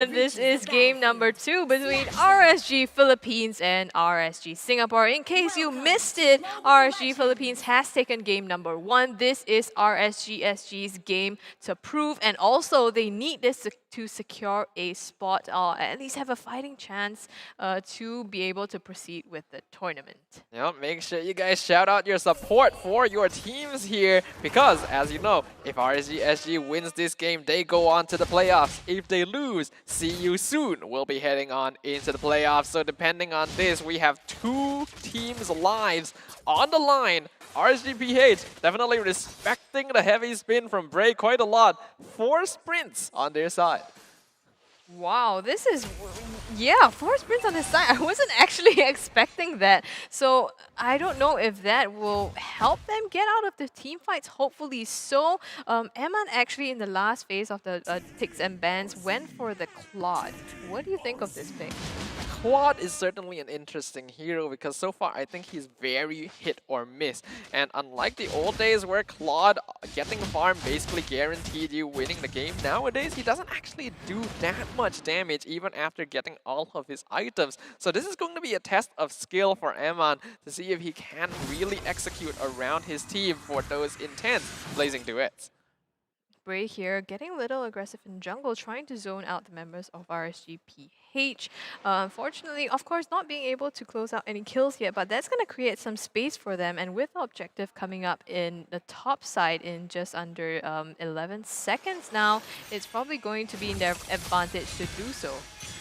This is game number 2 between RSG Philippines and RSG Singapore. In case you missed it, RSG Philippines has taken game number 1. This is RSG SG's game to prove, and also they need this to secure a spot, or at least have a fighting chance to be able to proceed with the tournament. Yeah, make sure you guys shout out your support for your teams here because, as you know, if RSG wins this game, they go on to the playoffs. If they lose, see you soon. We'll be heading on into the playoffs. So depending on this, we have 2 teams' lives on the line. RSGPH definitely respecting the heavy spin from Bray quite a lot. 4 sprints on their side. Wow, this is, yeah, 4 sprints on his side. I wasn't actually expecting that. So I don't know if that will help them get out of the team fights. Hopefully so. Eman actually in the last phase of the ticks and bans went for the Claude. What do you think of this pick? Claude is certainly an interesting hero because so far I think he's very hit or miss. And unlike the old days where Claude getting farm basically guaranteed you winning the game, nowadays he doesn't actually do that much damage even after getting all of his items. So this is going to be a test of skill for Eman to see if he can really execute around his team for those intense blazing duets. Bray here getting a little aggressive in jungle, trying to zone out the members of RSGPH. Unfortunately, of course, not being able to close out any kills yet, but that's going to create some space for them. And with the objective coming up in the top side in just under 11 seconds now, it's probably going to be in their advantage to do so.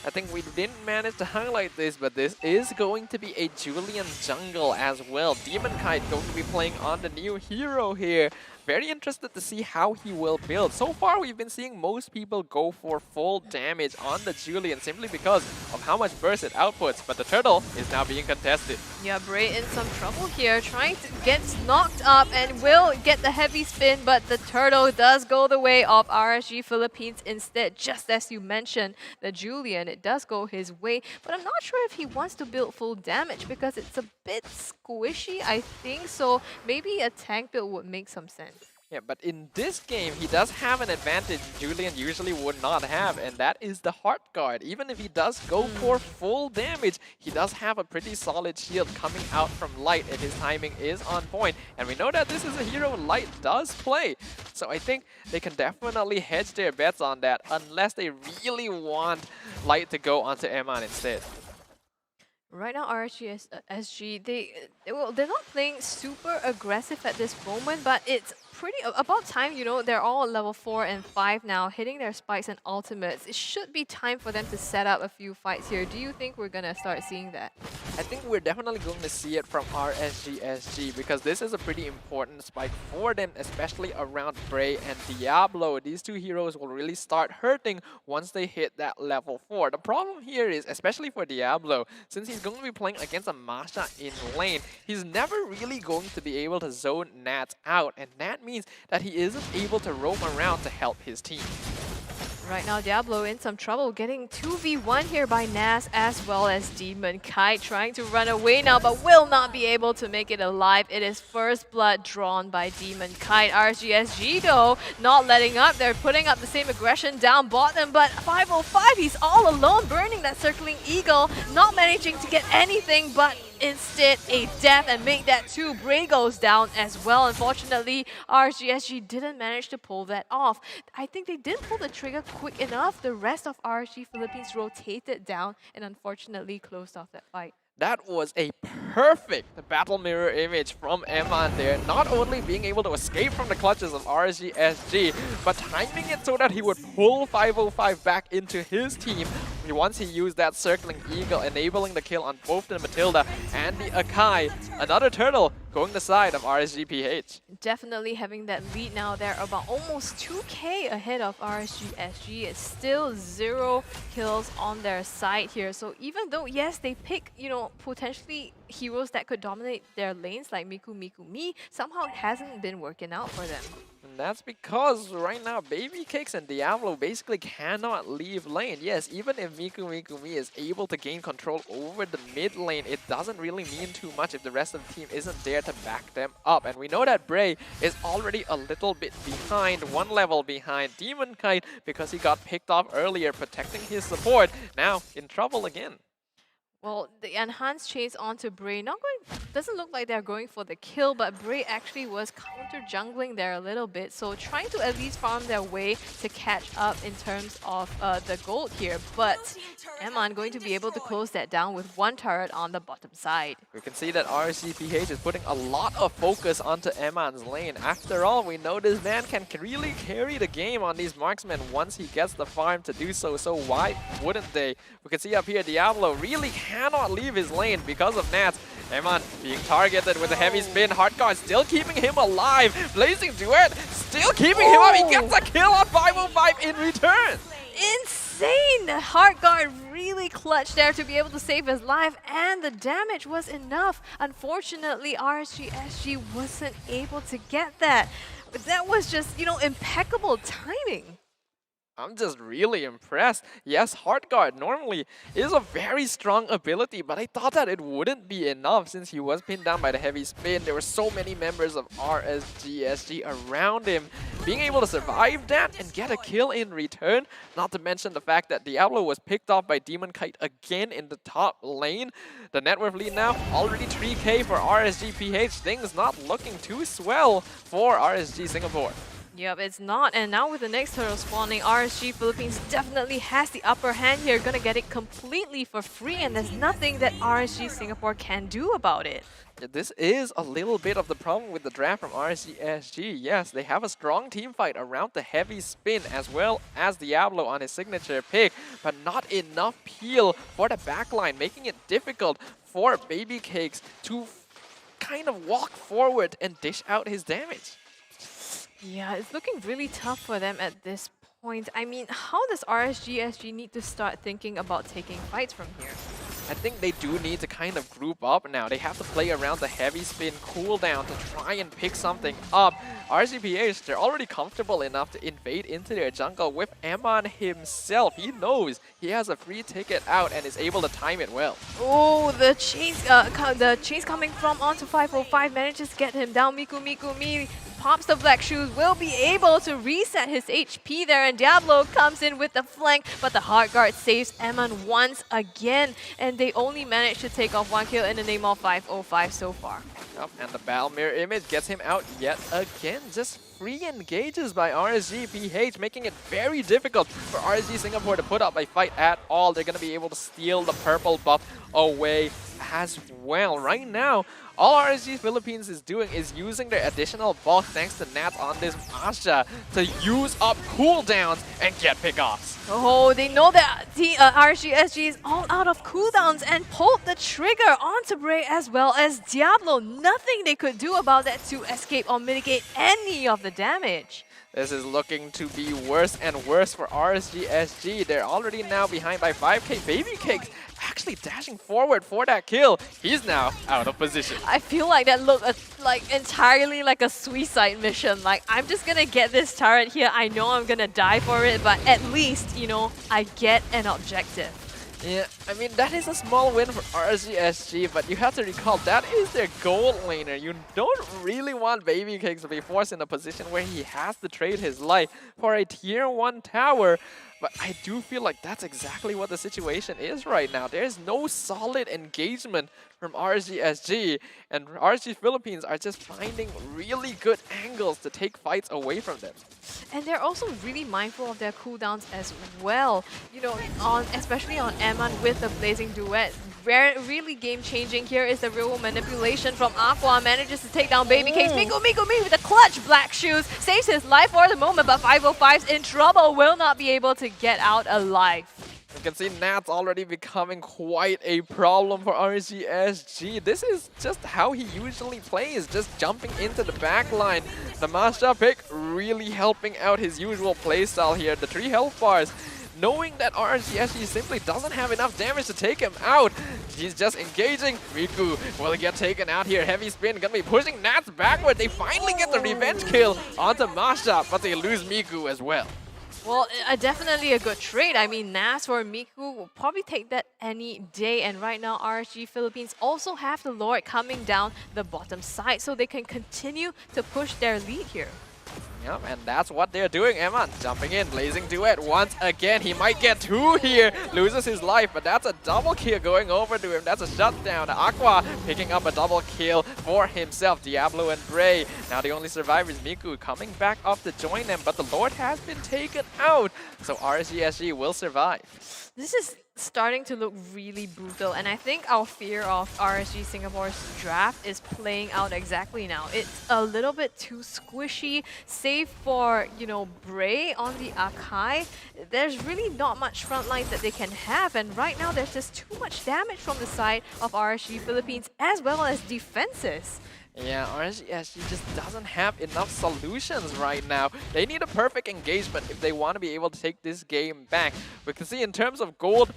I think we didn't manage to highlight this, but this is going to be a Julian jungle as well. Demon Kite going to be playing on the new hero here. Very interested to see how he will build. So far, we've been seeing most people go for full damage on the Julian simply because of how much burst it outputs, but the turtle is now being contested. Yeah, Bray in some trouble here, trying to get knocked up and will get the heavy spin, but the turtle does go the way of RSG Philippines instead, just as you mentioned. The Julian, it does go his way, but I'm not sure if he wants to build full damage because it's a bit squishy, I think, so maybe a tank build would make some sense. Yeah, but in this game, he does have an advantage Julian usually would not have, and that is the Heart Guard. Even if he does go for full damage, he does have a pretty solid shield coming out from Light, and his timing is on point. And we know that this is a hero Light does play, so I think they can definitely hedge their bets on that, unless they really want Light to go onto Eman instead. Right now, RSG SG, they're not playing super aggressive at this moment, but it's pretty about time, you know, they're all level 4 and 5 now, hitting their spikes and ultimates. It should be time for them to set up a few fights here. Do you think we're gonna start seeing that? I think we're definitely going to see it from RSGSG because this is a pretty important spike for them, especially around Bray and Diablo. These 2 heroes will really start hurting once they hit that level 4. The problem here is, especially for Diablo, since he's going to be playing against a Masha in lane, he's never really going to be able to zone Nats out, and that means that he isn't able to roam around to help his team. Right now, Diablo in some trouble, getting 2v1 here by Nas as well as Demon Kite, trying to run away now, but will not be able to make it alive. It is first blood drawn by Demon Kite. RSGSG though, not letting up. They're putting up the same aggression down bottom, but 505, he's all alone, burning that circling eagle, not managing to get anything, but instead a death and make that 2. Bray goes down as well. Unfortunately, RSGSG didn't manage to pull that off. I think they didn't pull the trigger quick enough. The rest of RSG Philippines rotated down and unfortunately closed off that fight. That was a perfect battle mirror image from Eman there, not only being able to escape from the clutches of RSGSG, but timing it so that he would pull 505 back into his team once he used that circling eagle, enabling the kill on both the Matilda and the Akai. Another turtle going the side of RSGPH. Definitely having that lead now. They're about almost 2k ahead of RSGSG. It's still 0 kills on their side here. So even though, yes, they pick, you know, potentially heroes that could dominate their lanes like Miku Miku Mi, somehow it hasn't been working out for them. And that's because right now Baby Cakes and Diablo basically cannot leave lane. Yes, even if Miku is able to gain control over the mid lane, it doesn't really mean too much if the rest of the team isn't there to back them up. And we know that Bray is already a little bit behind, one level behind Demon Kite because he got picked off earlier protecting his support. Now in trouble again. Well, the enhanced chase onto Bray. Doesn't look like they're going for the kill, but Bray actually was counter jungling there a little bit. So trying to at least farm their way to catch up in terms of the gold here. But Eman going to be able to close that down with one turret on the bottom side. We can see that RSG is putting a lot of focus onto Eman's lane. After all, we know this man can really carry the game on these marksmen once he gets the farm to do so. So why wouldn't they? We can see up here Diablo really cannot leave his lane because of Nats. Eman being targeted with a heavy spin. Hardguard still keeping him alive. Blazing Duet still keeping him up. He gets a kill on 505 in return. Insane! Hardguard really clutched there to be able to save his life, and the damage was enough. Unfortunately, RSG wasn't able to get that. But that was just, impeccable timing. I'm just really impressed. Yes, Heartguard normally is a very strong ability, but I thought that it wouldn't be enough since he was pinned down by the heavy spin. There were so many members of RSG around him. Being able to survive that and get a kill in return, not to mention the fact that Diablo was picked off by Demon Kite again in the top lane. The net worth lead now already 3K for RSG Things not looking too swell for RSG Singapore. Yep, it's not. And now with the next turtle spawning, RSG Philippines definitely has the upper hand here. Gonna get it completely for free, and there's nothing that RSG Singapore can do about it. Yeah, this is a little bit of the problem with the draft from RSG. Yes, they have a strong team fight around the heavy spin as well as Diablo on his signature pick, but not enough peel for the backline, making it difficult for Baby Cakes to kind of walk forward and dish out his damage. Yeah, it's looking really tough for them at this point. I mean, how does RSG need to start thinking about taking fights from here? I think they do need to kind of group up now. They have to play around the heavy spin cooldown to try and pick something up. RCPH, they're already comfortable enough to invade into their jungle with Eman himself. He knows he has a free ticket out and is able to time it well. Oh, the chase coming from onto 505 manages to get him down. Miku pops the black shoes, will be able to reset his HP there, and Diablo comes in with the flank, but the Heartguard saves Eman once again, and they only managed to take off one kill in the name of 505 so far. Oh, and the Battle Mirror Image gets him out yet again. Just free engages by RSG making it very difficult for RSG Singapore to put up a fight at all. They're going to be able to steal the purple buff away as well. Right now, all RSG Philippines is doing is using their additional bulk thanks to Nat on this Masha to use up cooldowns and get pickoffs. Oh, they know that the RSG is all out of cooldowns and pulled the trigger onto Bray as well as Diablo. Nothing they could do about that to escape or mitigate any of the damage. This is looking to be worse and worse for RSG. They're already now behind by 5K. Baby Cakes actually dashing forward for that kill. He's now out of position. I feel like that looked like entirely like a suicide mission. Like, I'm just gonna get this turret here. I know I'm gonna die for it, but at least, I get an objective. Yeah, I mean, that is a small win for RSG, but you have to recall that is their gold laner. You don't really want Baby Cakes to be forced in a position where he has to trade his life for a tier 1 tower. But I do feel like that's exactly what the situation is right now. There's no solid engagement from RSG, and RSG Philippines are just finding really good angles to take fights away from them. And they're also really mindful of their cooldowns as well. Especially on Eman with the Blazing Duet. Really game-changing here is the real manipulation from Aqua. Manages to take down Baby Cakes. Miku with a clutch black shoes. Saves his life for the moment, but 505's in trouble. Will not be able to get out alive. You can see Nat's already becoming quite a problem for RSG. This is just how he usually plays, just jumping into the back line. The Masha pick really helping out his usual playstyle here. The 3 health bars knowing that RSG simply doesn't have enough damage to take him out. He's just engaging. Miku will get taken out here. Heavy spin gonna be pushing Nats backward. They finally get the revenge kill onto Masha, but they lose Miku as well. Well, definitely a good trade. I mean, Nas or Miku will probably take that any day. And right now, RSG Philippines also have the Lord coming down the bottom side, so they can continue to push their lead here. Yep, and that's what they're doing. Eman jumping in, blazing duet once again. He might get two here, loses his life, but that's a double kill going over to him. That's a shutdown. Aqua picking up a double kill for himself. Diablo and Bray. Now the only survivor is Miku coming back up to join them, but the Lord has been taken out. So RSG will survive. This is starting to look really brutal, and I think our fear of RSG Singapore's draft is playing out exactly now. It's a little bit too squishy, save for, you know, Bray on the Akai. There's really not much front line that they can have, and right now there's just too much damage from the side of RSG Philippines as well as defenses. Yeah, RSG just doesn't have enough solutions right now. They need a perfect engagement if they want to be able to take this game back. We can see in terms of gold,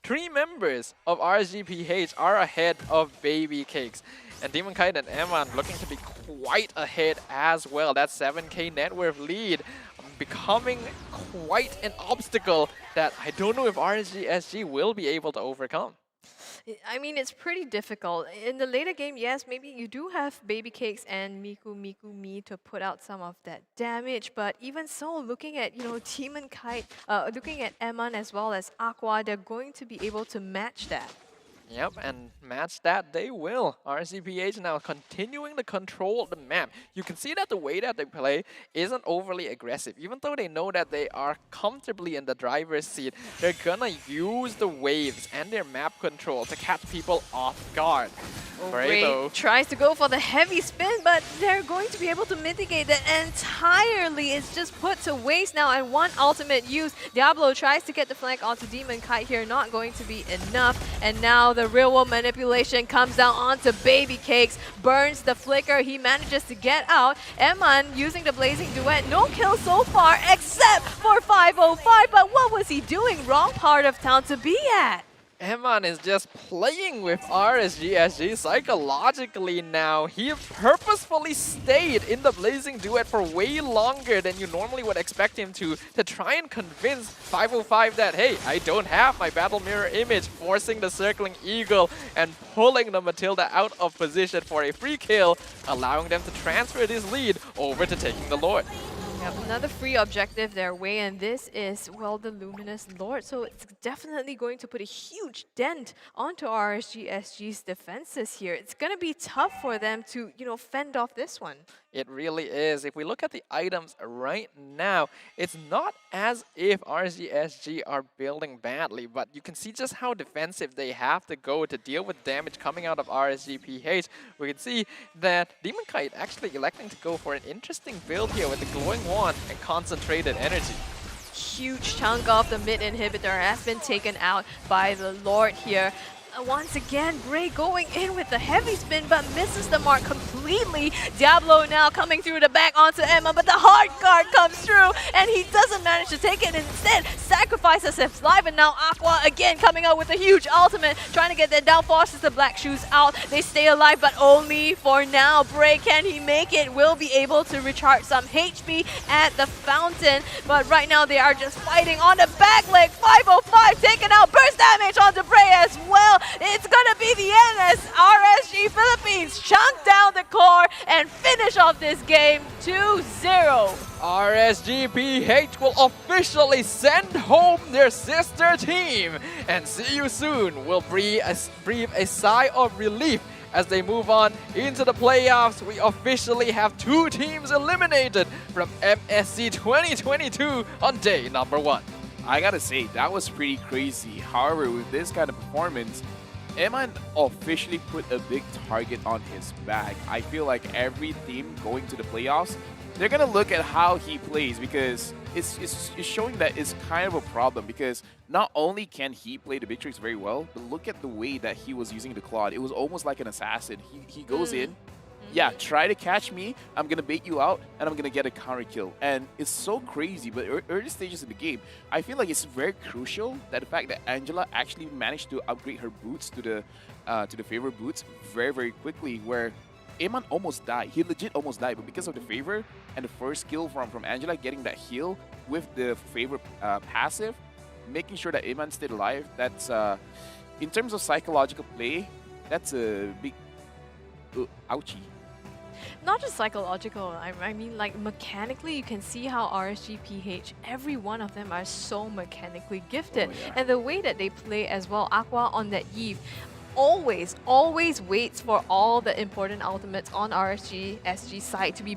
3 members of RSGPH are ahead of Baby Cakes. And Demon Kite and Eman looking to be quite ahead as well. That 7k net worth lead becoming quite an obstacle that I don't know if RSG will be able to overcome. I mean, it's pretty difficult. In the later game, yes, maybe you do have Baby Cakes and Me to put out some of that damage, but even so, looking at, you know, Demon Kite, looking at Eman as well as Aqua, they're going to be able to match that. Yep, and match that they will. RSGPH now continuing to control the map. You can see that the way that they play isn't overly aggressive. Even though they know that they are comfortably in the driver's seat, they're gonna use the waves and their map control to catch people off guard. Bray tries to go for the heavy spin, but they're going to be able to mitigate that entirely. It's just put to waste now, and one ultimate use. Diablo tries to get the flank onto Demon Kite here, not going to be enough. And now the real world manipulation comes down onto Baby Cakes, burns the flicker. He manages to get out. Eman using the blazing duet. No kills so far except for 505, but what was he doing? Wrong part of town to be at. Eman is just playing with RSG psychologically now. He purposefully stayed in the blazing duet for way longer than you normally would expect him to try and convince 505 that, hey, I don't have my battle mirror image, forcing the circling eagle and pulling the Matilda out of position for a free kill, allowing them to transfer this lead over to taking the Lord. Yep, another free objective their way, and this is, well, the Luminous Lord. So it's definitely going to put a huge dent onto RSG's defenses here. It's going to be tough for them to, you know, fend off this one. It really is. If we look at the items right now, it's not as if RSG are building badly, but you can see just how defensive they have to go to deal with damage coming out of RSGPH. We can see that Demon Kite actually electing to go for an interesting build here with the glowing wand and concentrated energy. Huge chunk of the mid inhibitor has been taken out by the Lord here. Once again, Bray going in with the heavy spin, but misses the mark completely. Diablo now coming through the back onto Emma, but the hard guard comes through, and he doesn't manage to take it. Instead, sacrifices his life, and now Aqua again coming out with a huge ultimate, trying to get that down, forces the Black Shoes out. They stay alive, but only for now. Bray, can he make it? Will be able to recharge some HP at the fountain, but right now they are just fighting on the back leg. 505 taken out, burst damage onto Bray as well. It's gonna be the end as RSG Philippines chunk down the core and finish off this game 2-0. RSGPH will officially send home their sister team, and see you soon will breathe a sigh of relief as they move on into the playoffs. We officially have 2 teams eliminated from MSC 2022 on day number 1. I gotta say, that was pretty crazy. However, with this kind of performance, Eman officially put a big target on his back. I feel like every team going to the playoffs, they're gonna look at how he plays, because it's showing that it's kind of a problem, because not only can he play the Victrix very well, but look at the way that he was using the Claude. It was almost like an assassin. He goes in, yeah, try to catch me, I'm gonna bait you out, and I'm gonna get a counter kill. And it's so crazy, but early stages of the game, I feel like it's very crucial that the fact that Angela actually managed to upgrade her boots to the favor boots very, very quickly, where Eman almost died. He legit almost died, but because of the favor and the first kill from Angela getting that heal with the favor passive, making sure that Eman stayed alive, that's, in terms of psychological play, that's a big ouchie. Not just psychological, I mean like mechanically you can see how RSG, PH, every one of them are so mechanically gifted. Oh, yeah. And the way that they play as well, Aqua on that Eve, always waits for all the important ultimates on RSG, SG side to be